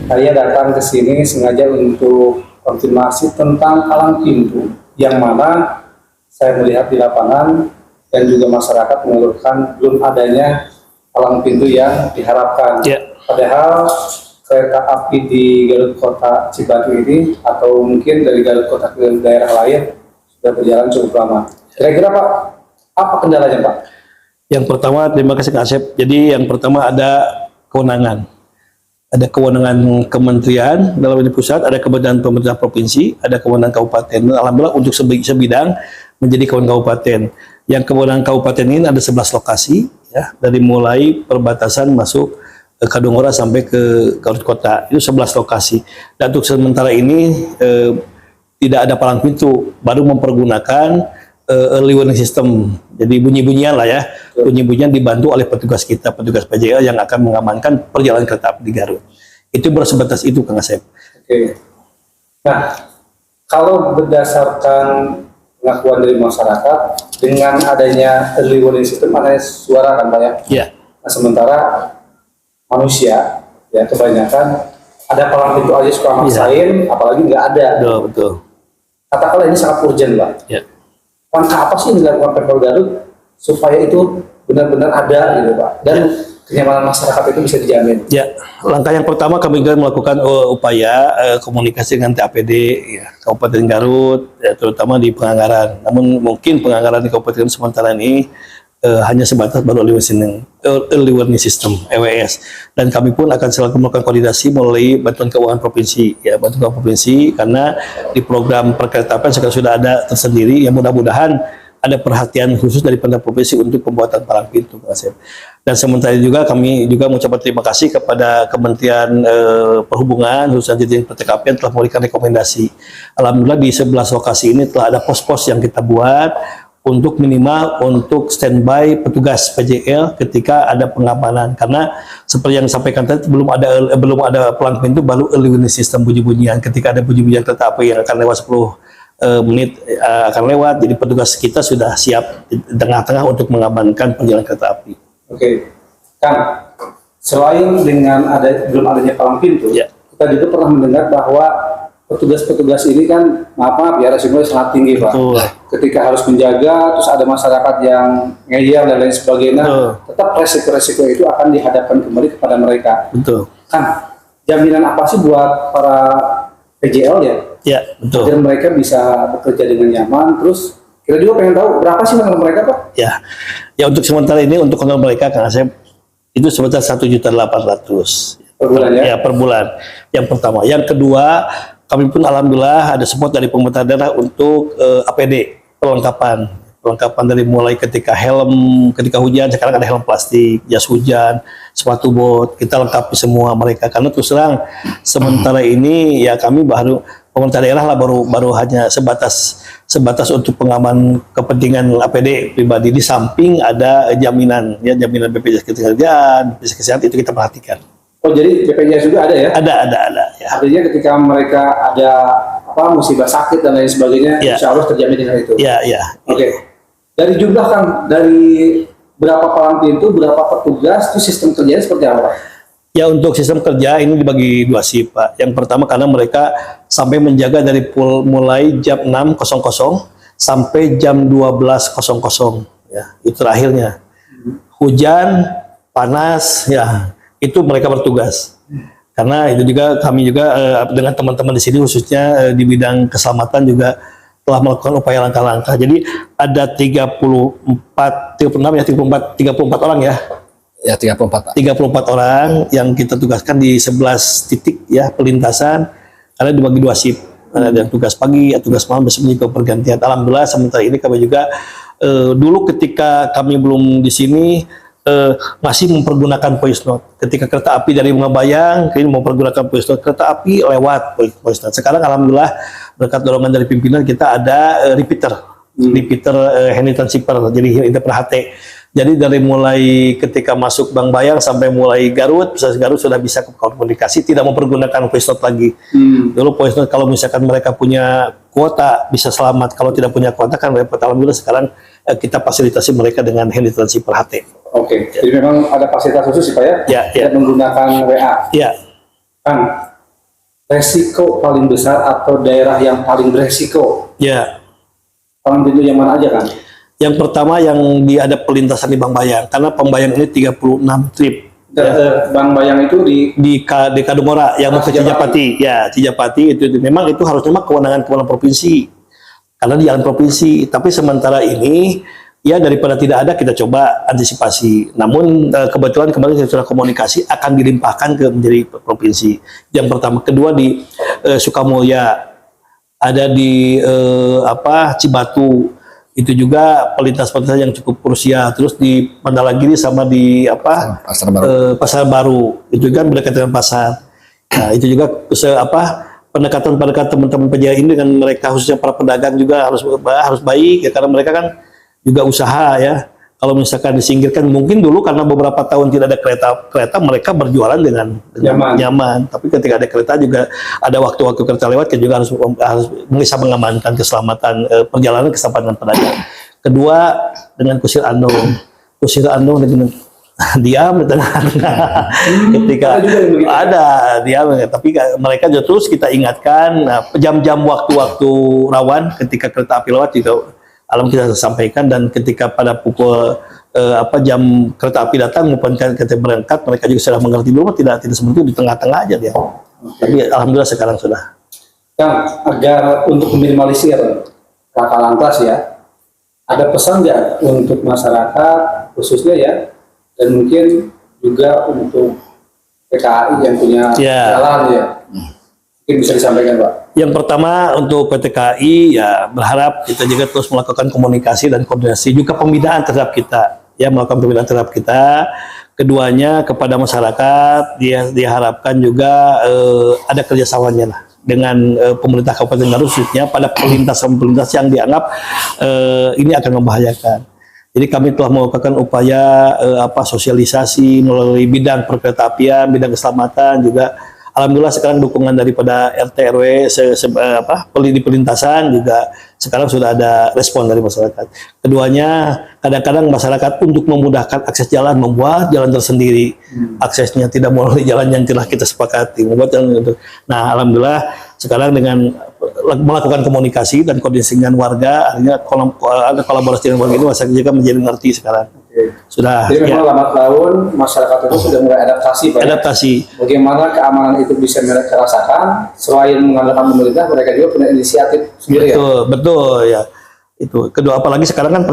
saya datang ke sini sengaja untuk konfirmasi tentang palang pintu yang mana saya melihat di lapangan dan juga masyarakat mengeluhkan belum adanya palang pintu yang diharapkan. Padahal kereta api di Garut Kota Cibatu ini atau mungkin dari Garut Kota ke daerah lain sudah berjalan cukup lama. Kira-kira Pak, apa kendalanya Pak? Yang pertama, terima kasih Kak Asep. Jadi yang pertama ada kewenangan. Ada kewenangan kementerian dalam ini pusat, ada kewenangan pemerintah provinsi, ada kewenangan kabupaten. Alhamdulillah untuk sebidang menjadi kewenangan kabupaten. Yang kewenangan kabupaten ini ada 11 lokasi, ya, dari mulai perbatasan masuk Kadungora sampai ke Garut Kota. Itu 11 lokasi. Dan untuk sementara ini tidak ada palang pintu, baru mempergunakan early warning system. Jadi bunyi-bunyian lah ya, bunyi-bunyian dibantu oleh petugas kita, petugas PJL yang akan mengamankan perjalanan kereta api di Garut. Itu baru sebatas itu Kang Asep. Oke. Nah, kalau berdasarkan pengakuan dari masyarakat dengan adanya early warning system, ada suara kan Pak ya? Iya. Nah, sementara manusia ya kebanyakan ada palang pintu aja suka maksain, apalagi nggak ada. Betul. Katakanlah ini sangat urgent Pak. Ya. Langkah apa sih yang dilakukan Pemprov Garut supaya itu benar-benar ada gitu Pak, dan kenyamanan masyarakat itu bisa dijamin? Ya, langkah yang pertama kami juga melakukan upaya komunikasi dengan TAPD ya, Kabupaten Garut, ya, terutama di penganggaran. Namun mungkin penganggaran di Kabupaten sementara ini hanya sebatas baru early warning system (EWS), dan kami pun akan selalu melakukan koordinasi melalui bantuan keuangan provinsi, ya, bantuan keuangan provinsi, karena di program perkeretaapian sekarang sudah ada tersendiri yang mudah-mudahan ada perhatian khusus dari pemerintah provinsi untuk pembuatan palang pintu, Pak Asep. Dan sementara juga kami juga mengucapkan terima kasih kepada Kementerian Perhubungan khususnya Dirjen Perkeretaapian telah memberikan rekomendasi. Alhamdulillah di 11 lokasi ini telah ada pos-pos yang kita buat untuk minimal untuk standby petugas PJL ketika ada pengamanan, karena seperti yang disampaikan tadi belum ada palang pintu, baru early warning system bunyi-bunyian. Ketika ada bunyi-bunyian kereta api yang akan lewat 10 menit akan lewat, jadi petugas kita sudah siap di tengah-tengah untuk mengamankan perjalanan kereta api. Oke, Kang, selain dengan belum adanya palang pintu, ya, kita juga pernah mendengar bahwa petugas-petugas ini kan maaf ya resikonya sangat tinggi Pak. Betul. Ketika harus menjaga, terus ada masyarakat yang ngeyel dan lain sebagainya, tetap resiko-resiko itu akan dihadapkan kembali kepada mereka. Betul. Kan, jaminan apa sih buat para PJL ya? Ya, betul. Agar mereka bisa bekerja dengan nyaman. Terus kita juga pengen tahu berapa sih honorer mereka Pak? Ya, ya untuk sementara ini untuk honorer mereka Kang Asep itu sebesar 1.800.000 per bulan ya? Ya, per bulan. Yang pertama. Yang kedua, kami pun alhamdulillah ada support dari pemerintah daerah untuk APD, perlengkapan dari mulai ketika helm, ketika hujan, sekarang ada helm plastik, jas hujan, sepatu bot, kita lengkapi semua mereka. Karena terus terang sementara ini ya kami pemerintah daerah lah baru hanya sebatas untuk pengaman kepentingan APD pribadi, di samping ada jaminan BPJS Ketenagakerjaan, BPJS Kesehatan, itu kita perhatikan. Oh, jadi BPJS juga ada ya? Ada. Ya. Artinya ketika mereka ada musibah sakit dan lain sebagainya, ya, insya Allah terjamin dengan itu. Ya. Oke. Dari jumlah Kang, dari berapa palang pintu, berapa petugas, itu sistem kerjanya seperti apa Pak? Ya, untuk sistem kerja ini dibagi 2 shift Pak. Yang pertama karena mereka sampai menjaga dari mulai jam 6.00 sampai jam 12.00 ya, itu terakhirnya. Hujan, panas, ya. Itu mereka bertugas. Karena itu juga kami juga dengan teman-teman di sini khususnya di bidang keselamatan juga telah melakukan upaya langkah-langkah. Jadi ada 34 orang ya. Ya, 34 orang yang kita tugaskan di 11 titik ya pelintasan, karena dibagi 2 shift. Ada yang tugas pagi, tugas malam, besoknya juga pergantian. Alhamdulillah sementara ini kami juga dulu ketika kami belum di sini masih mempergunakan voice note. Ketika kereta api dari Bungabayang ini mempergunakan voice note, kereta api lewat voice note. Sekarang alhamdulillah berkat dorongan dari pimpinan kita ada repeater hand transceiver, jadi interpreter HT. Jadi dari mulai ketika masuk Bungabayang sampai mulai Garut, Garut sudah bisa komunikasi, tidak mempergunakan voice note lagi. Dulu voice note kalau misalkan mereka punya kuota bisa selamat, kalau tidak punya kuota kan repot. Alhamdulillah sekarang kita fasilitasi mereka dengan hand transceiver HT. Oke, jadi memang ada fasilitas khusus Pak ya? Ya. Tidak menggunakan WA. Ya. Kan, resiko paling besar atau daerah yang paling beresiko? Ya, Paling pintu yang mana aja kan? yang pertama yang ada pelintasan di Bangbayang, karena Pembayang ini 36 trip. Bang Bayang itu Di Kadungora yang mau ke Cijapati. Ya, Cijapati itu memang itu harusnya mah kewenangan provinsi. Karena di jalan provinsi, tapi sementara ini ya daripada tidak ada kita coba antisipasi. Namun kebetulan kemarin saya sudah komunikasi akan dilimpahkan ke menjadi provinsi. Yang pertama, kedua di Sukamulya, ada di Cibatu, itu juga pelintas-pelintas yang cukup krusial. Terus di Mandalagiri sama di Pasar Baru itu kan berdekatan dengan pasar. Nah itu juga pendekatan teman-teman penjaya ini dengan mereka, khususnya para pedagang juga harus baik ya, karena mereka kan juga usaha ya. Kalau misalkan disingkirkan, mungkin dulu karena beberapa tahun tidak ada kereta mereka berjualan dengan nyaman. Tapi ketika ada kereta juga ada waktu-waktu kereta lewat, kita juga harus bisa mengamankan keselamatan perjalanan, keselamatan pedagang. Kedua, dengan kusir andong dengan diam di tengah-tengah. Ketika ada diam, tapi mereka terus kita ingatkan jam-jam waktu-waktu rawan ketika kereta api lewat juga alam kita sampaikan, dan ketika pada pukul jam kereta api datang maupun kereta berangkat, mereka juga sudah mengerti. Dulu tidak seperti itu, di tengah-tengah aja dia. Tapi alhamdulillah sekarang sudah. Kang, agar untuk meminimalisir laka lantas ya, ada pesan nggak untuk masyarakat khususnya ya, dan mungkin juga untuk PKAI yang punya jalan ya, mungkin bisa disampaikan Pak? Yang pertama untuk PT KAI ya berharap kita juga terus melakukan komunikasi dan koordinasi, juga pembinaan terhadap kita ya, melakukan pembinaan terhadap kita. Keduanya kepada masyarakat diharapkan juga ada kerjasamanya lah dengan pemerintah Kabupaten Garut, khususnya pada pelintas yang dianggap ini akan membahayakan. Jadi kami telah melakukan upaya sosialisasi melalui bidang perkeretaapian, bidang keselamatan juga. Alhamdulillah sekarang dukungan daripada RT RW di pelintasan juga sekarang sudah ada respon dari masyarakat. Keduanya, kadang-kadang masyarakat untuk memudahkan akses jalan membuat jalan tersendiri. Aksesnya tidak melalui jalan yang telah kita sepakati, membuat jalan itu. Nah, alhamdulillah sekarang dengan melakukan komunikasi dan koordinasi dengan warga, artinya ada kolaborasi dengan warga ini, masyarakat juga menjadi ngerti sekarang. Sudah. Jadi memang lambat laun masyarakat itu sudah mulai adaptasi Pak. Adaptasi. Bagaimana keamanan itu bisa mereka rasakan, selain mengandalkan pemerintah, mereka juga punya inisiatif sendiri. Betul ya. Itu kedua, apalagi sekarang kan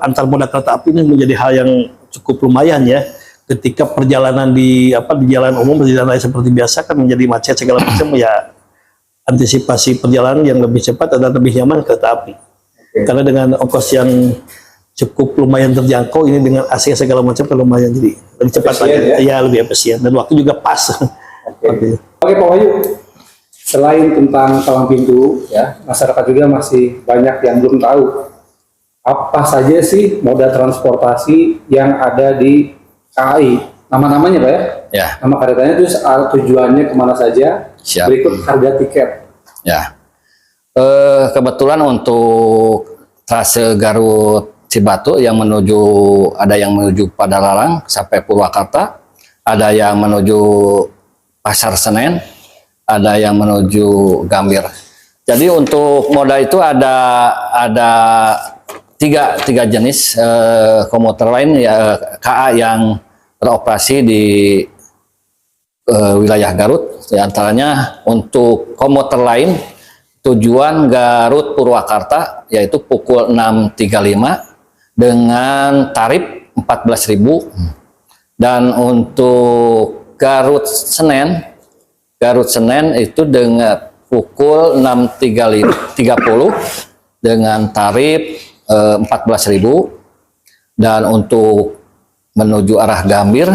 antar moda kereta api ini menjadi hal yang cukup lumayan ya. Ketika perjalanan di jalan umum, di jalan lain seperti biasa kan menjadi macet segala macam ya, antisipasi perjalanan yang lebih cepat dan lebih nyaman kereta api. Karena dengan ongkos yang cukup lumayan terjangkau ini, dengan AC segala macam kan lumayan, jadi lebih cepat lagi ya, lebih efisien dan waktu juga pas. Oke Pak Wahyu, selain tentang palang pintu ya, masyarakat juga masih banyak yang belum tahu apa saja sih moda transportasi yang ada di KAI. Nama-namanya Pak ya? Ya. Nama keretanya, terus tujuannya kemana saja. Siap. Berikut harga tiket. Ya. Kebetulan untuk trase Garut Cibatu yang ada yang menuju Padalarang sampai Purwakarta, ada yang menuju Pasar Senen, ada yang menuju Gambir. Jadi untuk moda itu ada tiga jenis komuter lain ya, KA yang beroperasi di wilayah Garut. Di antaranya untuk komuter lain tujuan Garut Purwakarta yaitu pukul 6.35 dengan tarif 14.000, dan untuk Garut Senen itu dengan pukul 6.30 dengan tarif 14.000, dan untuk menuju arah Gambir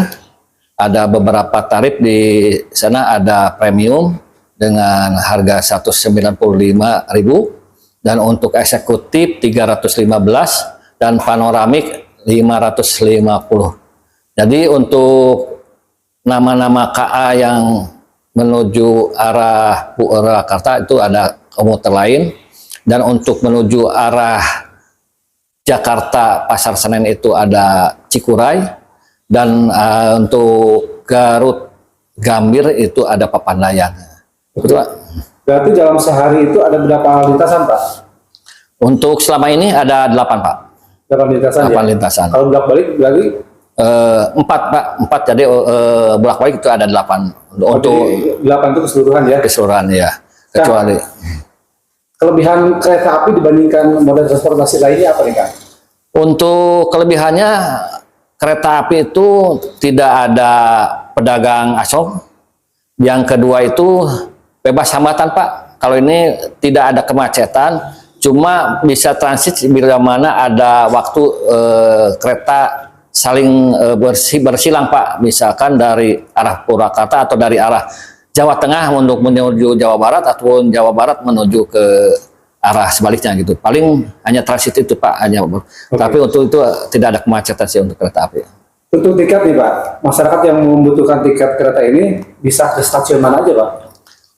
ada beberapa tarif. Di sana ada premium dengan harga 195.000, dan untuk eksekutif 315, dan panoramik 550. Jadi untuk nama-nama KA yang menuju arah Purwakarta itu ada komuter lain, dan untuk menuju arah Jakarta Pasar Senen itu ada Cikuray, dan untuk Garut Gambir itu ada Papandayan. Itu Pak. Berarti dalam sehari itu ada berapa lintasan Pak? Untuk selama ini ada 8 Pak. 8 lintasan 8 ya? lintasan. Kalau bolak-balik berarti 4 Pak, 4 jadi bolak-balik itu ada 8 untuk 8 itu keseluruhan ya? keseluruhan ya. Kecuali Kelebihan kereta api dibandingkan moda transportasi lainnya apa nih Kang? untuk kelebihannya kereta api itu tidak ada pedagang asong. Yang kedua itu bebas hambatan Pak. Kalau ini tidak ada kemacetan, cuma bisa transit bila mana ada waktu kereta saling bersilang Pak. Misalkan dari arah Purwakarta atau dari arah Jawa Tengah untuk menuju Jawa Barat ataupun Jawa Barat menuju ke arah sebaliknya gitu. Paling hanya transit itu Pak, hanya. Tapi untuk itu tidak ada kemacetan sih untuk kereta api. Untuk tiket nih Pak, masyarakat yang membutuhkan tiket kereta ini bisa ke stasiun mana aja Pak?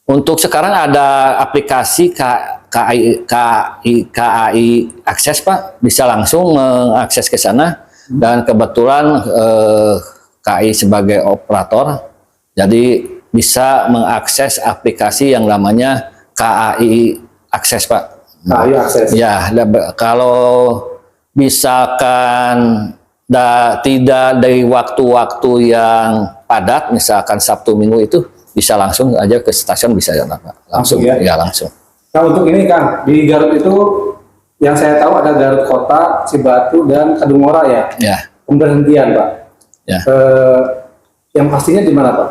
Untuk sekarang ada aplikasi KAI Akses Pak, bisa langsung mengakses ke sana. Dan kebetulan KAI sebagai operator, jadi bisa mengakses aplikasi yang namanya KAI Akses Pak. KAI Akses. Ya, kalau misalkan tidak dari waktu-waktu yang padat, misalkan Sabtu Minggu itu bisa langsung aja ke stasiun bisa ya Pak. Langsung ya? Ya langsung. Nah untuk ini Kang, di Garut itu yang saya tahu ada Garut Kota, Cibatu, dan Kadungora ya? Ya. Pemberhentian Pak. Ya. Yang pastinya di mana Pak?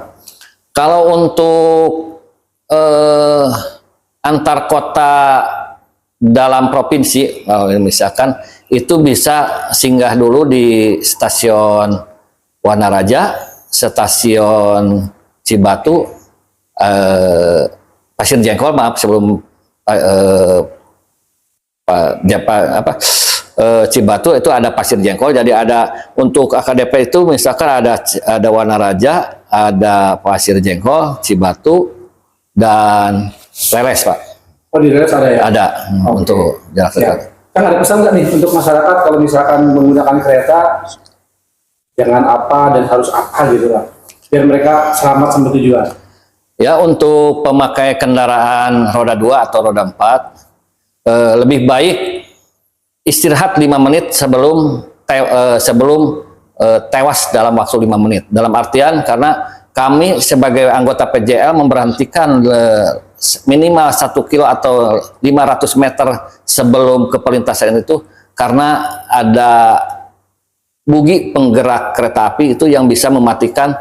Kalau untuk antar kota dalam provinsi, misalkan itu bisa singgah dulu di stasiun Wanaraja, stasiun Cibatu, Pasir Jengkol, maaf sebelum Cibatu itu ada Pasir Jengkol. Jadi ada untuk AKDP itu misalkan ada Wanaraja, ada Pasir Jengkol, Cibatu, dan Leles Pak. Oh di Leles ada ya? Ada untuk jarak dekat. Kan ada pesan nggak nih untuk masyarakat kalau misalkan menggunakan kereta jangan apa dan harus apa gitu lah, biar mereka selamat sampai tujuan. Ya, untuk pemakai kendaraan roda 2 atau roda 4 lebih baik istirahat 5 menit sebelum tewas dalam waktu 5 menit. Dalam artian karena kami sebagai anggota PJL memberhentikan minimal 1 kilo atau 500 meter sebelum ke perlintasan itu karena ada bugi penggerak kereta api itu yang bisa mematikan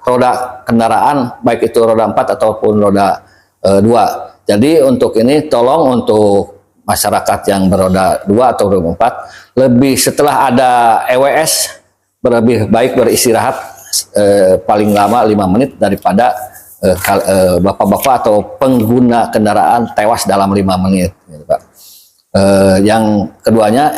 roda kendaraan, baik itu roda 4 ataupun roda 2. Jadi untuk ini tolong untuk masyarakat yang beroda 2 atau roda 4 lebih setelah ada EWS lebih baik beristirahat paling lama 5 menit daripada bapak-bapak atau pengguna kendaraan tewas dalam 5 menit gitu, Pak. Yang keduanya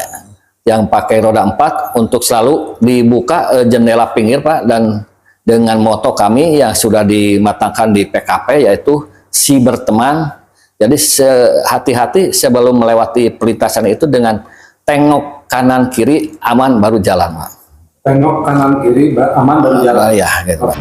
yang pakai roda 4 untuk selalu dibuka jendela pinggir Pak, dan dengan moto kami yang sudah dimatangkan di PKP yaitu si berteman. Jadi hati-hati sebelum melewati perlintasan itu dengan tengok kanan kiri aman baru jalan Pak. Tengok kanan kiri aman baru jalan. Ya gitu Pak.